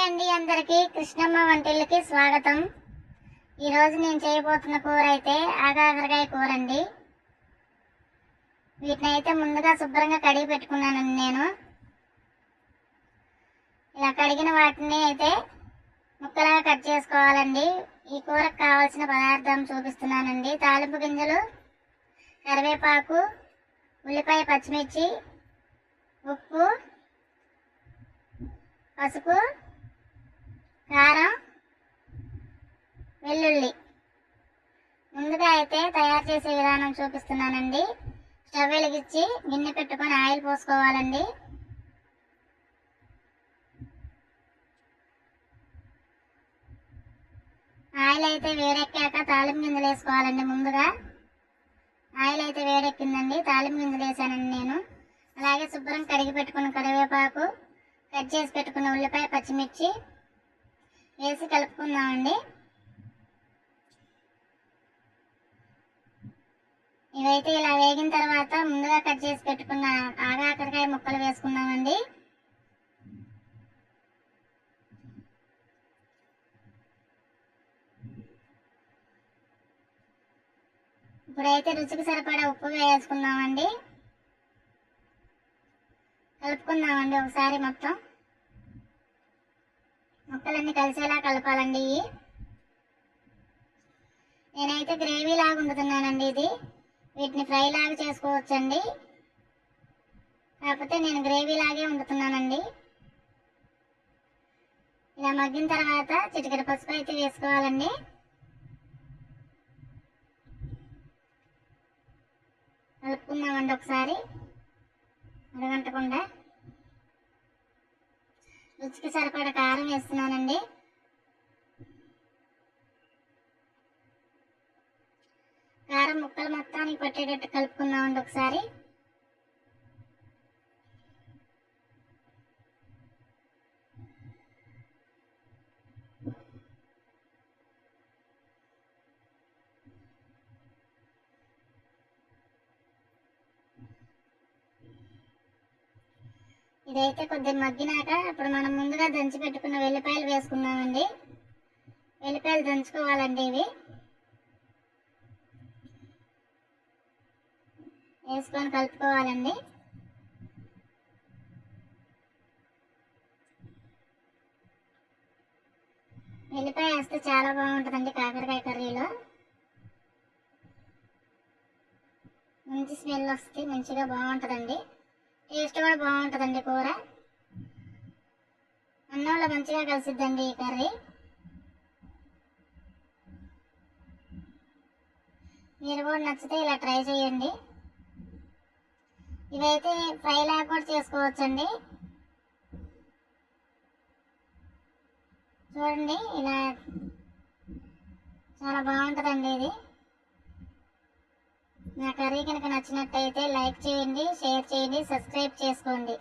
అండి, అందరికీ కృష్ణమ్మ వంటిల్లుకి స్వాగతం. ఈరోజు నేను చేయబోతున్న కూర అయితే ఆగాకరకాయ కూర అండి. వీటిని అయితే ముందుగా శుభ్రంగా కడిగి పెట్టుకున్నానండి. నేను ఇలా కడిగిన వాటిని అయితే ముక్కలుగా కట్ చేసుకోవాలండి. ఈ కూరకు కావాల్సిన పదార్థం చూపిస్తున్నానండి. తాలింపు గింజలు, కరివేపాకు, ఉల్లిపాయ, పచ్చిమిర్చి, ఉప్పు, పసుపు, కారం, వెల్లుల్లి. ముందుగా అయితే తయారు చేసే విధానం చూపిస్తున్నానండి. స్టవ్ వెలిగించి గిన్నె పెట్టుకొని ఆయిల్ పోసుకోవాలండి. ఆయిల్ అయితే వేడెక్కాక తాలింపు గింజలు వేసుకోవాలండి. ముందుగా ఆయిల్ అయితే వేడెక్కిందండి, తాలింపు గింజలు వేసానండి నేను. అలాగే శుభ్రం కడిగి పెట్టుకున్న కరివేపాకు, కట్ చేసి పెట్టుకున్న ఉల్లిపాయ, పచ్చిమిర్చి వేసి కలుపుకుందామండి. ఇవైతే ఇలా వేగిన తర్వాత ముందుగా కట్ చేసి పెట్టుకున్న ఆగాకరకాయ ముక్కలు వేసుకుందామండి. ఇప్పుడైతే రుచికి సరిపడా ఉప్పు వేసుకుందామండి. కలుపుకుందామండి ఒకసారి. మొత్తం ముక్కలన్నీ కలిసేలా కలపాలండి. నేనైతే గ్రేవీ లాగా వండుతున్నానండి. వీటిని ఫ్రై లాగా చేసుకోవచ్చండి, కాకపోతే నేను గ్రేవీ లాగే వండుతున్నానండి. ఇలా మగ్గిన తర్వాత చిటికెడు పసుపు అయితే వేసుకోవాలండి. కలుపుకుందామండి ఒకసారి అరగంటకుండా. రుచికి సరిపడా కారం వేస్తున్నానండి. కారం ముక్కలు మొత్తానికి పట్టేటట్టు కలుపుకుందామండి ఒకసారి. ఇదైతే కొద్దిగా మగ్గినాక ఇప్పుడు మనం ముందుగా దంచి పెట్టుకున్న వెల్లిపాయలు వేసుకుందామండి. వెల్లిపాయలు దంచుకోవాలండి. ఇవి వేసుకొని కలుపుకోవాలండి. వెల్లిపాయ వేస్తే చాలా బాగుంటుందండి కాకరకాయ కర్రీలో. మంచి స్మెల్ వస్తే మంచిగా బాగుంటుందండి. టేస్ట్ కూడా బాగుంటుందండి. కూర అన్నంలో మంచిగా కలిసిద్దండి ఈ కర్రీ. మీరు కూడా నచ్చితే ఇలా ట్రై చేయండి. ఇవైతే ఫ్రై లాగా కూడా చేసుకోవచ్చండి. చూడండి, ఇలా చాలా బాగుంటుందండి ఇది. నా కర్రీ కనుక నచ్చినట్టయితే లైక్ చేయండి, షేర్ చేయండి, సబ్స్క్రైబ్ చేసుకోండి.